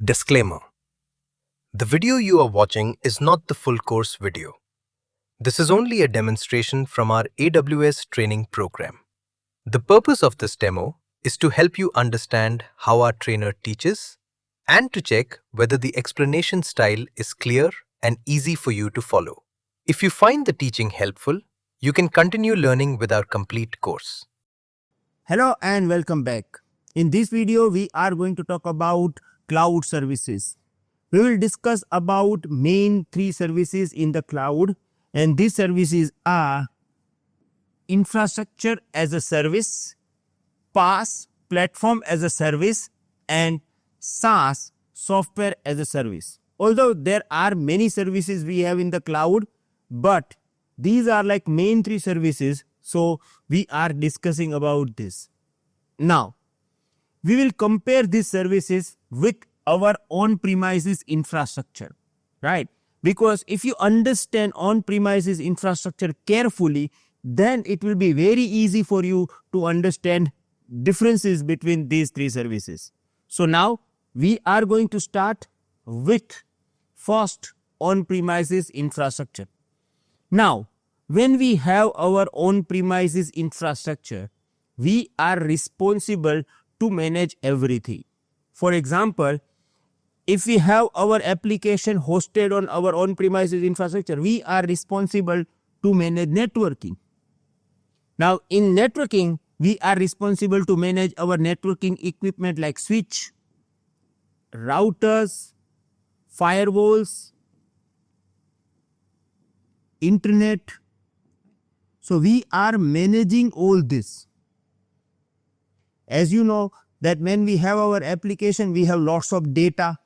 Disclaimer: the video you are watching is not the full course video. This is only a demonstration from our AWS training program. The purpose of this demo is to help you understand how our trainer teaches and to check whether the explanation style is clear and easy for you to follow. If you find the teaching helpful, you can continue learning with our complete course. Hello and welcome back. In this video, we are going to talk about cloud services. We will discuss about main three services in the cloud, and these services are infrastructure as a service, PaaS, platform as a service, and SaaS, software as a service. Although there are many services we have in the cloud, but these are like main three services, so we are discussing about this. Now, we will compare these services with our on-premises infrastructure, right? Because if you understand on-premises infrastructure carefully, then it will be very easy for you to understand differences between these three services. So now we are going to start with first on-premises infrastructure. Now, when we have our on-premises infrastructure, we are responsible to manage everything. For example, if we have our application hosted on our on-premises infrastructure, we are responsible to manage networking. Now, in networking, we are responsible to manage our networking equipment like switch, routers, firewalls, internet. So we are managing all this. As you know that when we have our application, we have lots of data.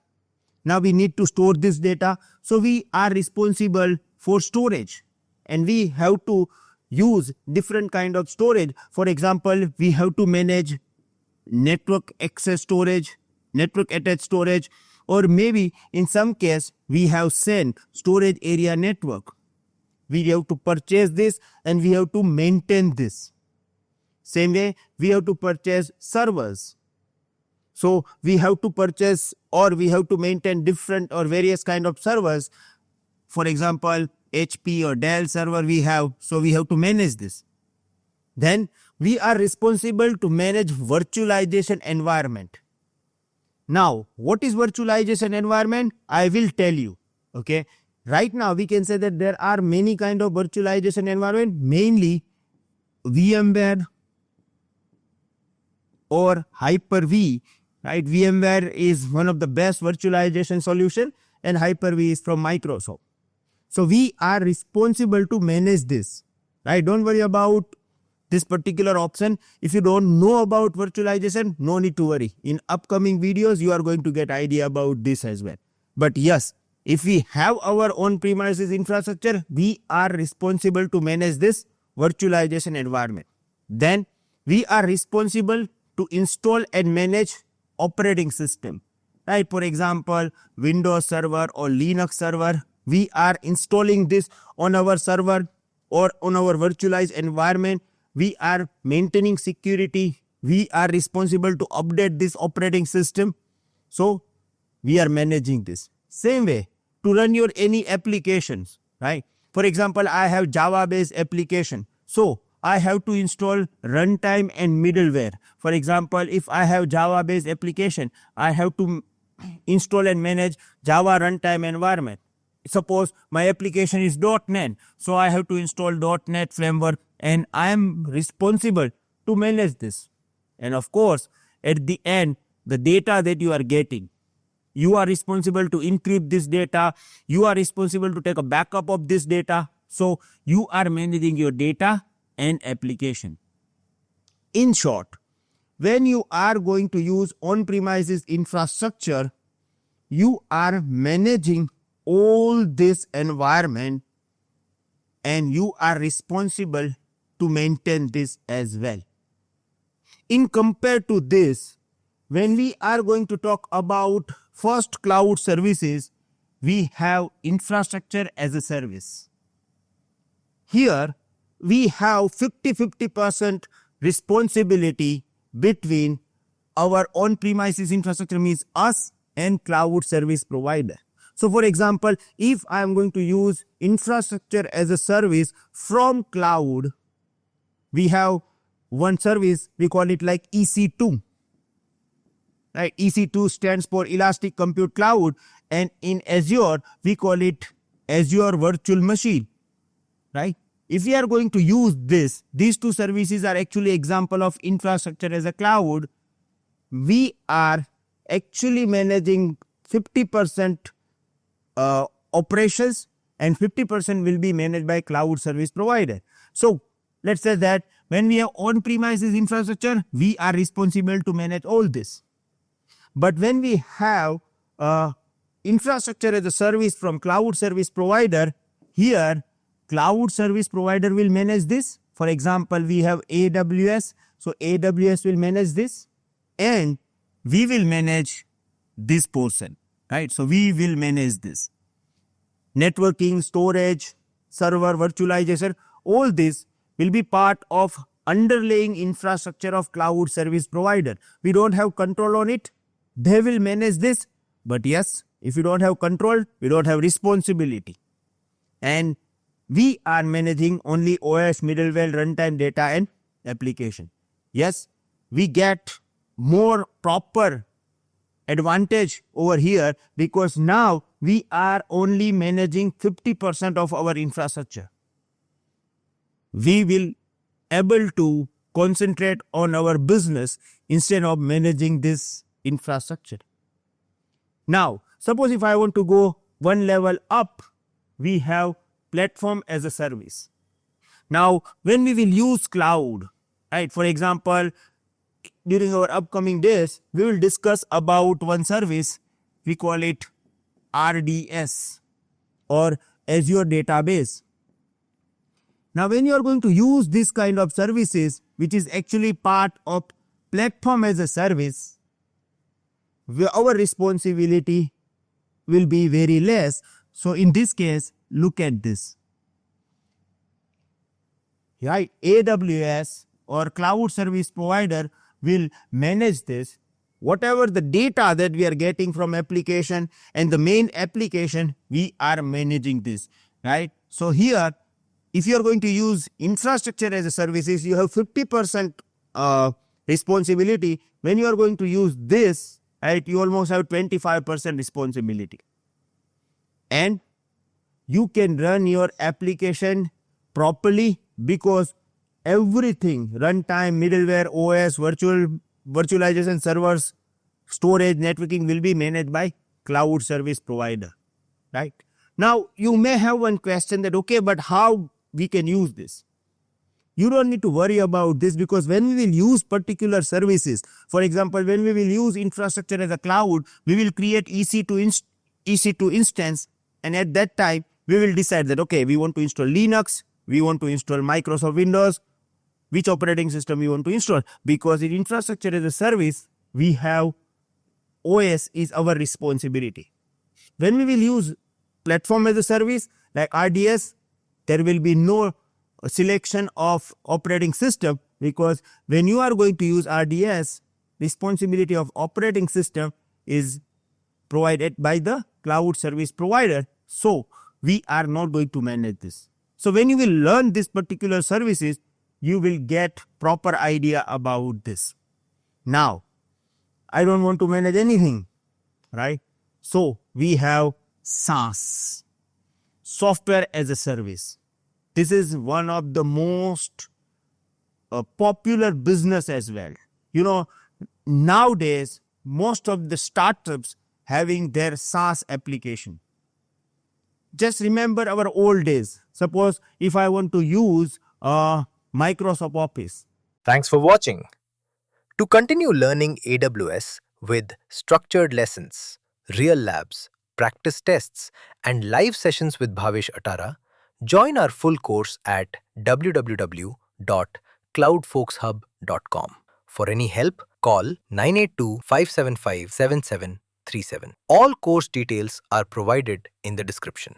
Now we need to store this data. So we are responsible for storage, and we have to use different kind of storage. For example, we have to manage network access storage, network attached storage, or maybe in some case we have SAN, storage area network. We have to purchase this and we have to maintain this. Same way, we have to purchase servers. So we have to purchase or we have to maintain different or various kind of servers. For example, HP or Dell server we have, so we have to manage this. Then we are responsible to manage virtualization environment. Now, what is virtualization environment? I will tell you. Okay. Right now, we can say that there are many kind of virtualization environment, mainly VMware or Hyper-V, right? VMware is one of the best virtualization solution and Hyper-V is from Microsoft. So we are responsible to manage this, right? Don't worry about this particular option. If you don't know about virtualization, no need to worry. In upcoming videos, you are going to get idea about this as well. But yes, if we have our on-premises infrastructure, we are responsible to manage this virtualization environment. Then we are responsible to install and manage operating system, right? For example, Windows server or Linux server, we are installing this on our server or on our virtualized environment. We are maintaining security. We are responsible to update this operating system. So we are managing this. Same way, to run your any applications, right? For example, I have Java-based application. So I have to install runtime and middleware. For example, if I have Java-based application, I have to install and manage Java runtime environment. Suppose my application is .NET, so I have to install .NET framework, and I am responsible to manage this. And of course, at the end, the data that you are getting, you are responsible to encrypt this data. You are responsible to take a backup of this data. So you are managing your data and application. In short, when you are going to use on-premises infrastructure, you are managing all this environment and you are responsible to maintain this as well. In compared to this, when we are going to talk about first cloud services, we have infrastructure as a service. Here, we have 50% responsibility between our on-premises infrastructure, means us, and cloud service provider. So for example, if I am going to use infrastructure as a service from cloud, we have one service, we call it like EC2. Right? EC2 stands for Elastic Compute Cloud, and in Azure, we call it Azure Virtual Machine. Right? If we are going to use this, these two services are actually example of infrastructure as a cloud. We are actually managing 50% operations and 50% will be managed by cloud service provider. So let's say that when we have on-premises infrastructure, we are responsible to manage all this. But when we have infrastructure as a service from cloud service provider, here cloud service provider will manage this. For example, we have AWS, so AWS will manage this, and we will manage this portion, right? So we will manage this. Networking, storage, server, virtualization, all this will be part of underlying infrastructure of cloud service provider. We don't have control on it. They will manage this. But yes, if you don't have control, we don't have responsibility. And we are managing only OS, middleware, runtime, data, and application. Yes, we get more proper advantage over here because now we are only managing 50% of our infrastructure. We will able to concentrate on our business instead of managing this infrastructure. Now, suppose if I want to go one level up, we have platform as a service. Now, when we will use cloud, right? For example, during our upcoming days, we will discuss about one service. We call it RDS or Azure Database. Now, when you are going to use this kind of services, which is actually part of platform as a service, our responsibility will be very less. So in this case, look at this. Right? AWS or cloud service provider will manage this. Whatever the data that we are getting from application and the main application, we are managing this. Right? So here, if you are going to use infrastructure as a services, you have 50% responsibility. When you are going to use this, right, you almost have 25% responsibility. And you can run your application properly because everything, runtime, middleware, OS, virtualization, servers, storage, networking will be managed by cloud service provider. Right? Now, you may have one question that, okay, but how we can use this? You don't need to worry about this because when we will use particular services, for example, when we will use infrastructure as a cloud, we will create EC2 instance, and at that time, we will decide that, okay, we want to install Linux, we want to install Microsoft Windows, which operating system we want to install. Because in infrastructure as a service, we have OS is our responsibility. When we will use platform as a service like RDS, there will be no selection of operating system because when you are going to use RDS, responsibility of operating system is provided by the cloud service provider. So we are not going to manage this. So when you will learn this particular services, you will get proper idea about this. Now, I don't want to manage anything, right? So we have SaaS, software as a service. This is one of the most popular business as well. You know, nowadays, most of the startups having their SaaS application. Just remember our old days. Suppose if I want to use Microsoft Office. Thanks for watching. To continue learning AWS with structured lessons, real labs, practice tests, and live sessions with Bhavesh Atara, join our full course at www.cloudfolkshub.com. For any help, call 982-575-7737. All course details are provided in the description.